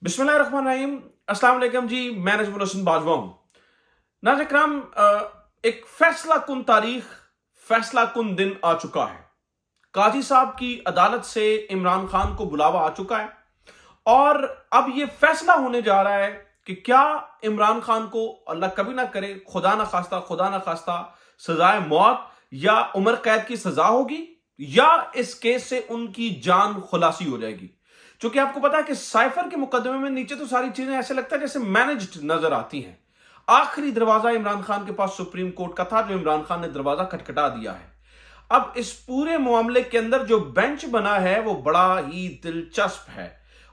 बिस्मिल्लाहिर्रहमानिर्रहीम। अस्सलाम वालेकुम जी, मैं नजमुल हसन बाजवा हूं। नाज़रीन इकराम, एक फैसला कुन तारीख, फैसला कुन दिन आ चुका है। काजी साहब की अदालत से इमरान खान को बुलावा आ चुका है और अब यह फैसला होने जा रहा है कि क्या इमरान खान को, अल्लाह कभी ना करे, खुदा ना खास्ता सजाए मौत या उम्र कैद की सजा होगी या इस केस से उनकी जान खुलासी हो जाएगी। क्योंकि आपको पता है कि साइफर के मुकदमे में नीचे तो सारी चीजें ऐसे लगता है जैसे मैनेज्ड नजर आती हैं। आखिरी दरवाजा इमरान खान के पास सुप्रीम कोर्ट का था, जो इमरान खान ने दरवाजा खटखटा दिया है। अब इस पूरे मामले के अंदर जो बेंच बना है वो बड़ा ही दिलचस्प है।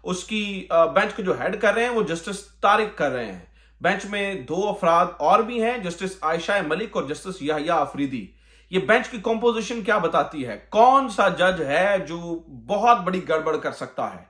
उसकी बेंच को जो हेड कर रहे हैं वो जस्टिस तारिक कर रहे हैं। बेंच में दो अफराद और भी हैं, जस्टिस आयशा मलिक और जस्टिस याहिया अफरीदी। ये बेंच की कॉम्पोजिशन क्या बताती है? कौन सा जज है जो बहुत बड़ी गड़बड़ कर सकता है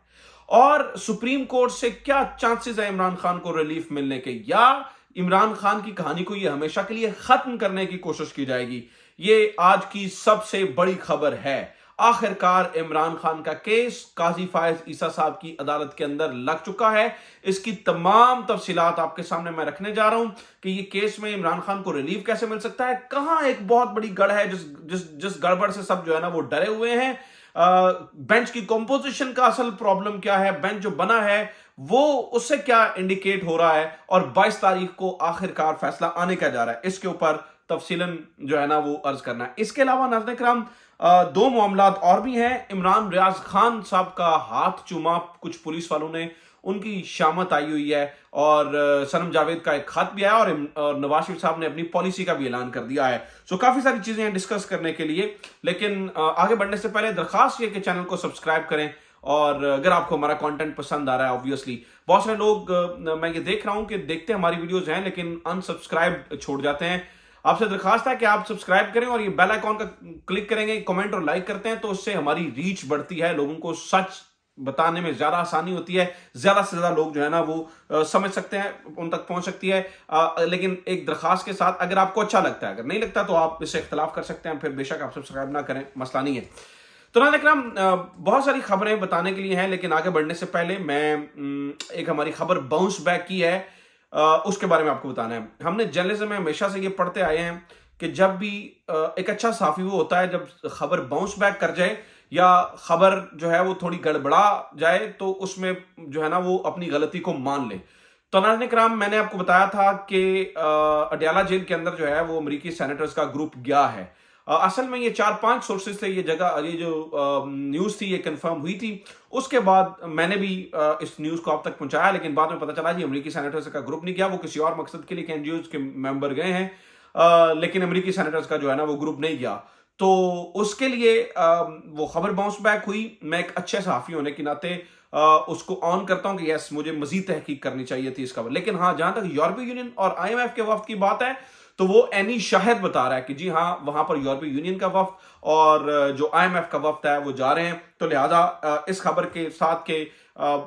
और सुप्रीम कोर्ट से क्या चांसेस है इमरान खान को रिलीफ मिलने के, या इमरान खान की कहानी को ये हमेशा के लिए खत्म करने की कोशिश की जाएगी। ये आज की सबसे बड़ी खबर है। आखिरकार इमरान खान का केस काजी फायज ईसा साहब की अदालत के अंदर लग चुका है। इसकी तमाम तफसीलात आपके सामने मैं रखने जा रहा हूं कि ये केस में इमरान खान को रिलीफ कैसे मिल सकता है। कहां एक बहुत बड़ी गड़ है जिस गड़बड़ से सब जो है ना वो डरे हुए हैं। बेंच की कंपोजिशन का असल प्रॉब्लम क्या है, बेंच जो बना है वो उससे क्या इंडिकेट हो रहा है, और 22 तारीख को आखिरकार फैसला आने का जा रहा है। इसके ऊपर तफसीलन जो है ना वो अर्ज करना है। इसके अलावा नाज़रीन किराम, दो मामलात और भी हैं। इमरान रियाज खान साहब का हाथ चूमा कुछ पुलिस वालों ने, उनकी शामत आई हुई है और सनम जावेद का एक खत भी आया और नवाज शरीफ साहब ने अपनी पॉलिसी का भी ऐलान कर दिया है। सो काफी सारी चीजें हैं डिस्कस करने के लिए, लेकिन आगे बढ़ने से पहले दरखास्त ये कि चैनल को सब्सक्राइब करें और अगर आपको हमारा कंटेंट पसंद आ रहा है। ऑब्वियसली बहुत सारे लोग, मैं ये देख रहा हूं कि देखते हमारी वीडियोस हैं लेकिन अनसब्सक्राइब छोड़ जाते हैं। आपसे दरखास्त है कि आप सब्सक्राइब करें और ये बेल आइकॉन का क्लिक करेंगे, कमेंट और लाइक करते हैं तो उससे हमारी रीच बढ़ती है, लोगों को सच बताने में ज्यादा आसानी होती है, ज्यादा से ज्यादा लोग जो है ना वो समझ सकते हैं, उन तक पहुंच सकती है। लेकिन एक दरखास्त के साथ, अगर आपको अच्छा लगता है, अगर नहीं लगता तो आप इससे इख्तलाफ कर सकते हैं, फिर बेशक आप सब्सक्राइब ना करें, मसला नहीं है। तो नाज़रीन इकराम, बहुत सारी खबरें बताने के लिए हैं, लेकिन आगे बढ़ने से पहले मैं एक हमारी खबर बाउंस बैक की है, उसके बारे में आपको बताना है। हमने जर्नलिज्म में हमेशा से ये पढ़ते आए हैं कि जब भी एक अच्छा सहाफी वो होता है जब खबर बाउंस बैक कर जाए या खबर जो है वो थोड़ी गड़बड़ा जाए तो उसमें जो है ना वो अपनी गलती को मान ले। तो नाज़रीन इकराम, मैंने आपको बताया था कि अडयाला जेल के अंदर जो है वो अमेरिकी सेनेटर्स का ग्रुप गया है। असल में ये 4-5 सोर्सेज थे, ये जो न्यूज थी ये कंफर्म हुई थी। उसके बाद मैंने भी इस न्यूज को आप तक पहुंचाया, लेकिन बाद में पता चला जी अमेरिकी सेनेटर्स का ग्रुप नहीं गया, वो किसी और मकसद के लिए एनजीओ के मेंबर गए हैं, लेकिन अमेरिकी सेनेटर्स का जो है ना वो ग्रुप नहीं गया। तो उसके लिए वो खबर बाउंस बैक हुई। मैं एक अच्छे सहाफी होने के नाते उसको ऑन करता हूं कि यस, मुझे मजीद तहकीक करनी चाहिए थी इस खबर। लेकिन हाँ, जहां तक यूरोपीय यूनियन और आईएमएफ के वफ्द की बात है तो वो एनी शाहिद बता रहा है कि जी हाँ, वहां पर यूरोपीय यूनियन का वफ्द और जो आईएमएफ का वफ्द है वो जा रहे हैं। तो लिहाजा इस खबर के साथ के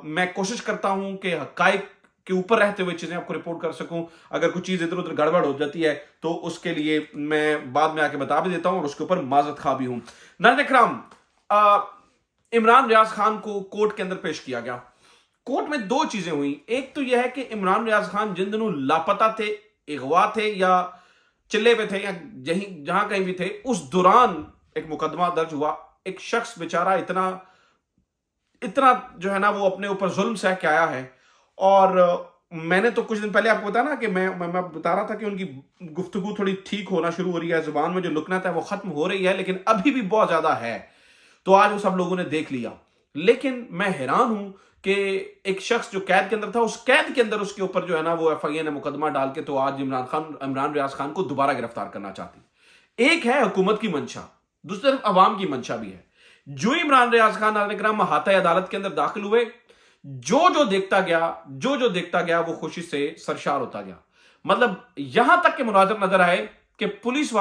मैं कोशिश करता हूं कि हकाइक के ऊपर रहते हुए चीजें आपको रिपोर्ट कर सकूं। अगर कुछ चीज इधर उधर गड़बड़ हो जाती है तो उसके लिए मैं बाद में आके बता भी देता हूं और उसके ऊपर माजरत खा भी हूं। नाज़रीन इकराम, इमरान रियाज खान को कोर्ट के अंदर पेश किया गया। कोर्ट में दो चीजें हुई। एक तो यह है कि इमरान रियाज खान जिन दिनों लापता थे, अगवा थे या चिल्ले पे थे या जहां कहीं भी थे, उस दौरान एक मुकदमा दर्ज हुआ। एक शख्स बेचारा इतना इतना जो है ना वो अपने ऊपर जुल्म सह के आया है। और मैंने तो कुछ दिन पहले आपको बताया ना कि मैं बता रहा था कि उनकी गुफ्तगू थोड़ी ठीक होना शुरू हो रही है, जुबान में जो लुकनत है वो खत्म हो रही है, लेकिन अभी भी बहुत ज्यादा है। तो आज वो सब लोगों ने देख लिया। लेकिन मैं हैरान हूं कि एक शख्स जो कैद के अंदर था, उस कैद के अंदर उसके ऊपर जो है ना वो एफआईए ने मुकदमा डाल के तो आज इमरान रियाज खान को दोबारा गिरफ्तार करना चाहती। एक है हुकूमत की मंशा, दूसरी तरफ अवाम की मंशा भी है। जो इमरान रियाज खान अहाता अदालत के अंदर दाखिल हुए, जो देखता गया वो खुशी से सरशार होता गया। मतलब यहां तक के मुनाजर नजर आए कि पुलिस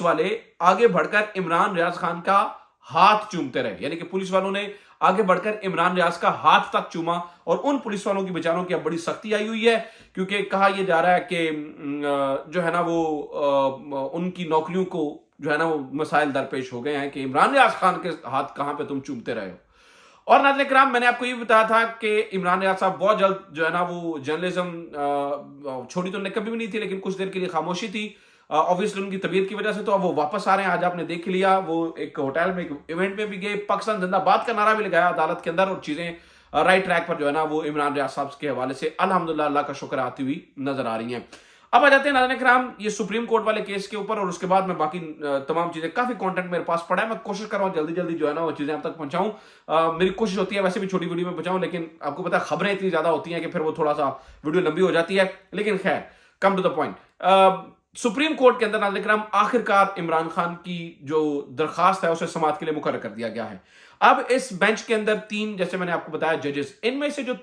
वाले आगे बढ़कर इमरान रियाज खान का हाथ चूमते रहे, यानी कि पुलिस वालों ने आगे बढ़कर इमरान रियाज का हाथ तक चूमा। और उन पुलिस वालों की बेचारों की अब बड़ी सख्ती आई हुई है, क्योंकि कहा यह जा रहा है कि जो है ना वो उनकी नौकरियों को जो है ना वो मसाइल दरपेश हो गए हैं कि इमरान रियाज खान के हाथ कहां पे तुम चूमते रहे हो। और नाज़रीन किराम, मैंने आपको ये बताया था कि इमरान रियाज साहब बहुत जल्द जो है ना वो जर्नलिज्म छोड़ी तो उन्होंने कभी भी नहीं थी, लेकिन कुछ देर के लिए खामोशी थी ऑब्वियसली उनकी तबीयत की वजह से। तो अब वो वापस आ रहे हैं। आज आपने देख लिया वो एक होटल में एक इवेंट में भी गए, पाकिस्तान जिंदाबाद का नारा भी लगाया अदालत के अंदर, और चीजें राइट ट्रैक पर जो है ना वो इमरान रियाज साहब के हवाले से अल्हम्दुलिल्लाह अल्लाह का शुक्र आती हुई नजर आ रही हैं। अब आ जाते हैं नाज़रीन किराम ये सुप्रीम कोर्ट वाले केस के ऊपर, और उसके बाद मैं बाकी तमाम चीजें, काफी कंटेंट मेरे पास पड़ा है, मैं कोशिश कर रहा हूँ जल्दी जल्दी जो है ना वो चीजें आप तक पहुंचाऊं। मेरी कोशिश होती है वैसे भी छोटी वीडियो में पहुंचाऊं, लेकिन आपको पता है खबरें इतनी ज्यादा होती हैं कि फिर वो थोड़ा सा वीडियो लंबी हो जाती है। लेकिन खैर, come to the point, supreme court के अंदर नाज़रीन किराम आखिरकार इमरान खान की जो दरखास्त है उसे समाअत के लिए मुकर्रर कर दिया गया है। अब इस बेंच के अंदर 3, जैसे मैंने आपको बताया, जजेस, इनमें से जो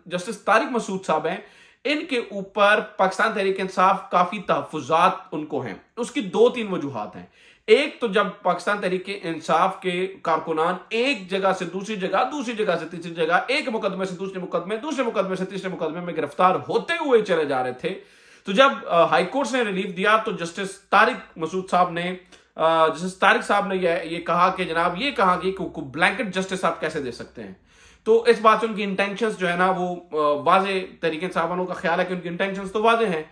जस्टिस तारिक मसूद साहब हैं, इनके ऊपर पाकिस्तान तहरीक इंसाफ काफी तहफुजात उनको हैं। उसकी 2-3 वजूहात हैं। एक तो जब पाकिस्तान तहरीक इंसाफ के कारकुनान एक जगह से दूसरी जगह, दूसरी जगह से तीसरी जगह, एक मुकदमे से दूसरे मुकदमे, दूसरे मुकदमे से तीसरे मुकदमे में गिरफ्तार होते हुए चले जा रहे थे, तो जब हाईकोर्ट ने रिलीफ दिया तो जस्टिस तारिक साहब ने ये कहा कि जनाब ये कहा कि ब्लैंकेट जस्टिस आप कैसे दे सकते हैं। तो इस बात से उनकी इंटेंशंस जो है ना वो वाजे, तहरीक इंसाफ वालों का ख्याल है कि उनकी इंटेंशंस तो वाजे हैं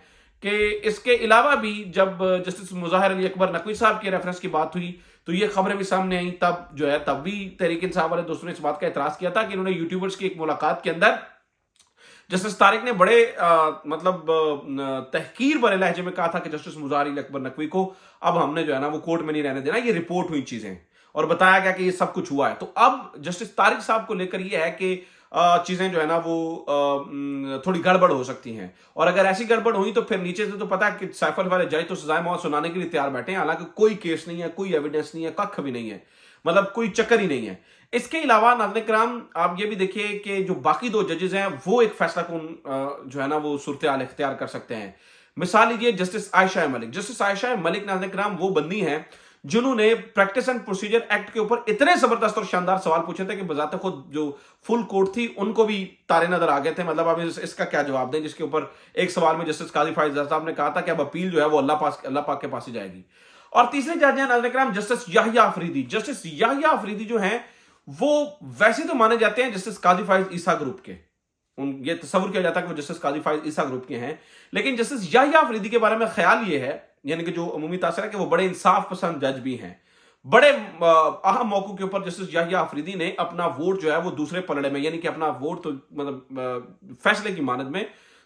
कि इसके अलावा भी जब जस्टिस मुज़ाहिर अली अकबर नकवी साहब के रेफरेंस की बात हुई तो ये खबरें भी सामने आई, तब जो है तब भी तहरीक इंसाफ वाले दोस्तों ने इस बात का एतराज किया था कि इन्होंने यूट्यूबर्स की एक मुलाकात के अंदर जस्टिस तारिक ने बड़े तहकीर भरे लहजे में कहा था कि जस्टिस मुज़ाहिर अली अकबर नकवी को अब हमने जो है ना वो कोर्ट में नहीं रहने देना, ये रिपोर्ट हुई चीजें, और बताया गया कि ये सब कुछ हुआ है। तो अब जस्टिस तारिक साहब को लेकर ये है कि चीजें जो है ना वो थोड़ी गड़बड़ हो सकती हैं, और अगर ऐसी गड़बड़ हुई तो फिर नीचे से तो पता है कि सैफ अली वाले जज तो सजाए मौत सुनाने के लिए तैयार बैठे हैं, हालांकि कोई केस नहीं है, कोई एविडेंस नहीं है, कख भी नहीं है, मतलब कोई चक्कर ही नहीं है। इसके अलावा नाज़रीन किराम आप ये भी देखिए कि जो बाकी 2 जजेस हैं वो एक फैसला कौन जो है ना वो सूरत-ए-हाल इख्तियार कर सकते हैं। मिसाल लीजिए जस्टिस आयशा मलिक। जस्टिस आयशा मलिक नाज़रीन किराम वो बंदी हैं जिन्होंने प्रैक्टिस एंड प्रोसीजर एक्ट के ऊपर इतने जबरदस्त और शानदार सवाल पूछे थे कि बजाते खुद जो फुल कोर्ट थी उनको भी तारे नजर आ गए थे। मतलब अब इसका क्या जवाब दें, जिसके ऊपर एक सवाल में जस्टिस काजी फाइज साहब ने कहा था कि अब अपील जो है वो अल्लाह पाक के पास ही जाएगी। और तीसरे जज हैं नाज़रीन किराम जस्टिस याहिया अफरीदी। जस्टिस याहिया अफरीदी जो हैं वो वैसे तो माने जाते हैं जस्टिस काजी फाइज ईसा ग्रुप के, ये तस्वुर किया जाता है कि वो जस्टिस काजी फाइज ईसा ग्रुप के हैं, लेकिन जस्टिस याहिया अफरीदी के बारे में ख्याल ये है, यानी कि जो अमूमी तासर है कि वो बड़े इंसाफ पसंद जज भी हैं। बड़े अहम मौकों के ऊपर जस्टिस याहिया अफरीदी ने अपना वोट जो है वो दूसरे पलड़े में, यानी कि अपना वोट तो मतलब फैसले की मानद में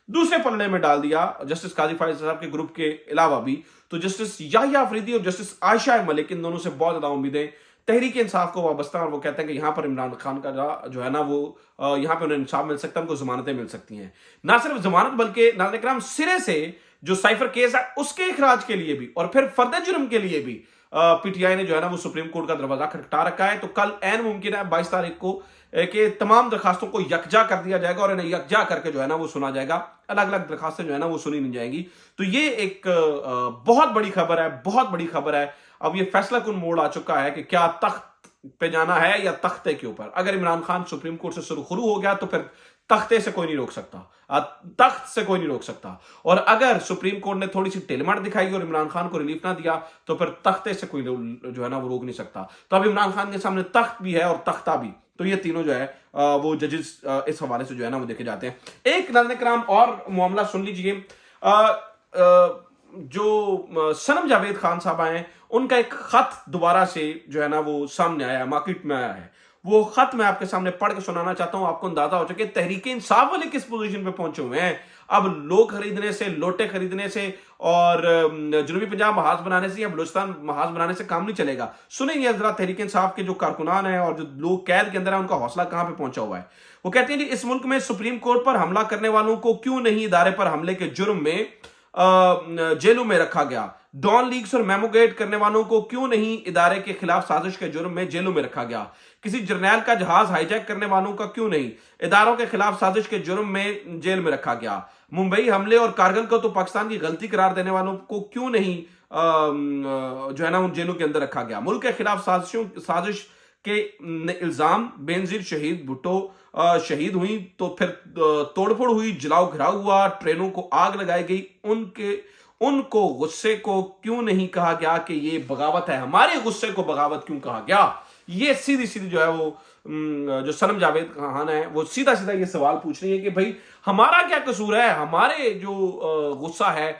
दूसरे पलड़े में डाल दिया जस्टिस काजी फाइज साहब के ग्रुप के अलावा भी। तो जस्टिस याहिया अफरीदी और जस्टिस आयशा मलिक, इन दोनों से बहुत ज्यादा उम्मीदें तहरीक इंसाफ को वाबस्ता, और वो कहते हैं कि यहां पर इमरान खान का जो है ना वो यहां पर उन्हें इंसाफ मिल सकता है, उनको जमानतें मिल सकती हैं। ना सिर्फ जमानत बल्कि नाज़रीन किराम सिरे से जो साइफर केस है उसके इखराज के लिए भी और फिर फर्द जुर्म के लिए भी पीटीआई ने जो है ना वो सुप्रीम कोर्ट का दरवाजा खटखटा रखा है। तो कल ऐन मुमकिन है 22 तारीख को कि तमाम दरखास्तों को यकजा कर दिया जाएगा और इन्हें यकजा करके जो है ना वो सुना जाएगा। अलग अलग दरखास्तें जो है ना वो सुनी नहीं जाएंगी। तो ये एक बहुत बड़ी खबर है, बहुत बड़ी खबर है। अब ये फैसला कुन मोड़ आ चुका है कि क्या तख्त पे जाना है या तख्ते के ऊपर। अगर इमरान खान सुप्रीम कोर्ट से सुरखरू हो गया तो फिर तख्ते से कोई नहीं रोक सकता, तख्त से कोई नहीं रोक सकता। और अगर सुप्रीम कोर्ट ने थोड़ी सी टेलमाट दिखाई और इमरान खान को रिलीफ ना दिया तो फिर तख्ते से कोई जो है ना वो रोक नहीं सकता। तो अब इमरान खान के सामने तख्त भी है और तख्ता भी, तो ये तीनों जो है वो जजेस इस हवाले से जो है ना वो देखे जाते हैं। एक नाज़रीन किराम और मामला सुन लीजिए। जो सनम जावेद खान साहब आए, उनका एक खत दोबारा से जो है ना वो सामने आया, मार्केट में आया है। वो खत मैं आपके सामने पढ़ के सुनाना चाहता हूं, आपको अंदाजा हो सके तहरीक इंसाफ वाले किस पोजीशन पे पहुंचे हुए हैं। अब लोग खरीदने से, लोटे खरीदने से और जनूबी पंजाब महाज बनाने से या बलूचिस्तान महाज बनाने से काम नहीं चलेगा। सुनेंगे जरा तहरीक इंसाफ के जो कारकुनान हैं और जो लोग कैद के अंदर है उनका हौसला कहां पे पहुंचा हुआ है। वो कहते हैं जी, इस मुल्क में सुप्रीम कोर्ट पर हमला करने वालों को क्यों नहीं इदारे पर हमले के जुर्म में जेलों में रखा गया। डॉन लीक्स और मेमोगेट करने वालों को क्यों नहीं इदारे के खिलाफ साजिश के जुर्म में जेलों में रखा गया। किसी जर्नैल का जहाज हाईजैक करने वालों का क्यों नहीं इदारों के खिलाफ साजिश के जुर्म में जेल में रखा गया। मुंबई हमले और कारगिल को तो पाकिस्तान की गलती करार देने वालों को क्यों नहीं जो है ना उन जेलों के अंदर रखा गया। मुल्क के खिलाफ साजिश के इल्जाम, बेनजीर शहीद भुट्टो शहीद हुई तो फिर तोड़फोड़ हुई, जलाओ घिराव हुआ, ट्रेनों को आग लगाई गई, उनको गुस्से को क्यों नहीं कहा गया कि ये बगावत है। हमारे गुस्से को बगावत क्यों कहा गया। ये सीधी सीधी जो है वो जो सनम जावेद खान है वो सीधा सीधा ये सवाल पूछ रही है कि भाई हमारा क्या कसूर है, हमारे जो गुस्सा है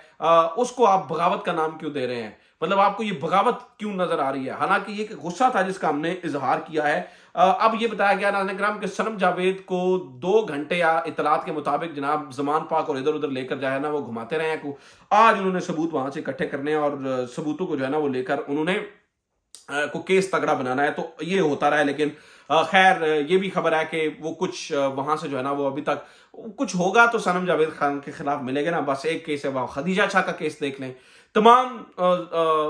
उसको आप बगावत का नाम क्यों दे रहे हैं, मतलब आपको ये बगावत क्यों नजर आ रही है। हालांकि ये गुस्सा था जिसका हमने इजहार किया है। अब ये बताया गया नाज़रीन किराम कि सनम जावेद को 2 घंटे या इतलात के मुताबिक जनाब जमान पाक और इधर उधर लेकर जाए ना वो घुमाते रहे हैं। आज उन्होंने सबूत वहां से इकट्ठे करने और सबूतों को जो है ना वो लेकर उन्होंने को केस तगड़ा बनाना है, तो ये होता रहा है। लेकिन खैर ये भी खबर है कि वो कुछ वहां से जो है ना वो अभी तक कुछ होगा तो सनम जावेद खान के खिलाफ मिलेगा ना। बस एक केस है, वह खदीजा शाह का केस देख लें, तमाम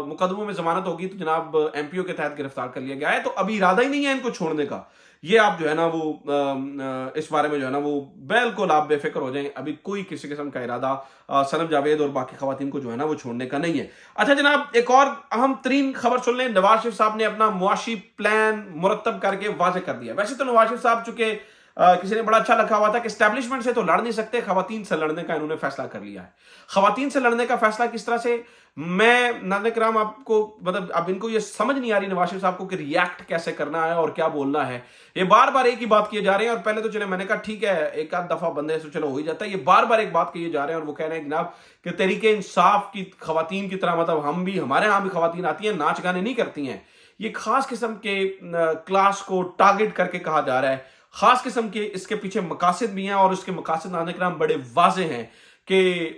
मुकदमों में जमानत होगी तो जनाब एमपीओ के तहत गिरफ्तार कर लिया गया है। तो अभी इरादा ही नहीं है इनको छोड़ने का। ये आप जो है ना वो इस बारे में जो है ना वो बिल्कुल आप बेफिक्र हो जाएं। अभी कोई किसी किस्म का इरादा सनम जावेद और बाकी खवातीन को जो है ना वो छोड़ने का नहीं है। अच्छा जनाब, एक और अहम तरीन खबर सुन लें। नवाज शरीफ साहब ने अपना मुआशी प्लान मुरतब करके वाज़ेह कर दिया। वैसे तो नवाज शरीफ साहब चूंकि किसी ने बड़ा अच्छा लिखा हुआ था कि एस्टैब्लिशमेंट से तो लड़ नहीं सकते, खवातीन से लड़ने का इन्होंने फैसला कर लिया है। खवातीन से लड़ने का फैसला किस तरह से, मैं नाज़रीन किराम आपको मतलब अब इनको ये समझ नहीं आ रही नवाज शरीफ साहब को कि रिएक्ट कैसे करना है और क्या बोलना है। ये बार बार एक ही बात किए जा रहे हैं। और पहले तो चले मैंने कहा ठीक है एक आध दफा बंदे से चलो हो ही जाता है, ये बार बार एक बात किए जा रहे हैं और वो कह रहे हैं जनाब कि तहरीक इंसाफ की खवातीन की तरह मतलब हम भी, हमारे यहाँ भी खवातीन आती हैं, नाच गाने नहीं करती हैं। ये खास किस्म के क्लास को टारगेट करके कहा जा रहा है। खास किस्म के इसके पीछे मकासद भी हैं और इसके मकासद नाज़रीन किराम बड़े वाज़ेह हैं कि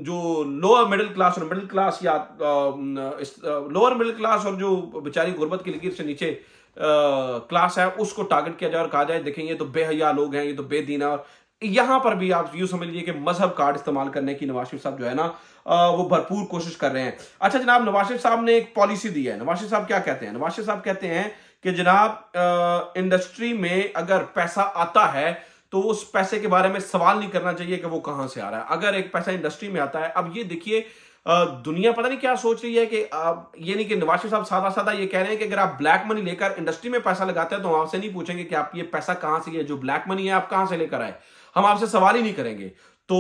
जो लोअर मिडिल क्लास और मिडिल क्लास या लोअर मिडिल क्लास और जो बेचारी गुर्बत की लकीर से नीचे क्लास है उसको टारगेट किया जाए और कहा जाए देखें ये तो बेहया लोग हैं, ये तो बेदीन है। और यहां पर भी आप यूं समझ लीजिए कि मजहब कार्ड इस्तेमाल करने की नवाज शरीफ साहब जो है ना वो भरपूर कोशिश कर रहे हैं। अच्छा जनाब, नवाज शरीफ साहब ने एक पॉलिसी दी है। नवाज शरीफ साहब क्या कहते हैं? नवाज शरीफ साहब कहते हैं कि जनाब इंडस्ट्री में अगर पैसा आता है तो उस पैसे के बारे में सवाल नहीं करना चाहिए कि वो कहां से आ रहा है। अगर एक पैसा इंडस्ट्री में आता है, अब ये देखिए दुनिया पता नहीं क्या सोच रही है कि ये नहीं कि नवाज शरीफ साहब सादा सादा ये कह रहे हैं कि अगर आप ब्लैक मनी लेकर इंडस्ट्री में पैसा लगाते हैं तो हम आपसे नहीं पूछेंगे कि आप ये पैसा कहां से, ये जो ब्लैक मनी है आप कहां से लेकर आए, हम आपसे सवाल ही नहीं करेंगे। तो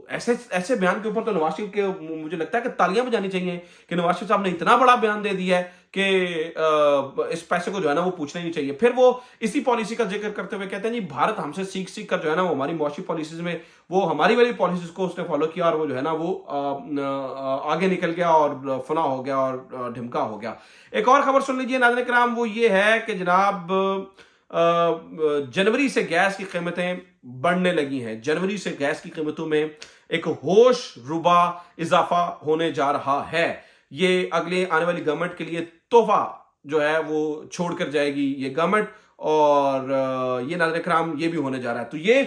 ऐसे बयान के ऊपर तो नवाज शरीफ के मुझे लगता है कि तालियां बजानी चाहिए कि नवाज शरीफ साहब ने इतना बड़ा बयान दे दिया है कि इस पैसे को जो है ना वो पूछना ही चाहिए। फिर वो इसी पॉलिसी का जिक्र करते हुए कहते हैं जी भारत हमसे सीख सीख कर जो है ना वो हमारी मुआशी पॉलिसीज में वो हमारी वाली पॉलिसीज को उसने फॉलो किया और वो जो है ना वो आगे निकल गया और फना हो गया और ढिमका हो गया। एक और खबर सुन लीजिए नाज़रीन किराम, वो ये है कि जनाब जनवरी से गैस की कीमतें बढ़ने लगी हैं। जनवरी से गैस की कीमतों में एक होश रुबा इजाफा होने जा रहा है। ये अगले आने वाली गवर्नमेंट के लिए तोहफा जो है वो छोड़कर जाएगी ये गवर्नमेंट, और ये नाज़रीन किराम ये भी होने जा रहा है। तो ये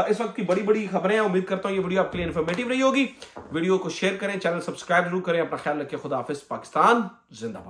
इस वक्त की बड़ी बड़ी खबरें हैं। उम्मीद करता हूं ये वीडियो आपके लिए इन्फॉर्मेटिव रही होगी। वीडियो को शेयर करें, चैनल सब्सक्राइब जरूर करें। अपना ख्याल रखें। खुदा हाफिज। पाकिस्तान जिंदाबाद।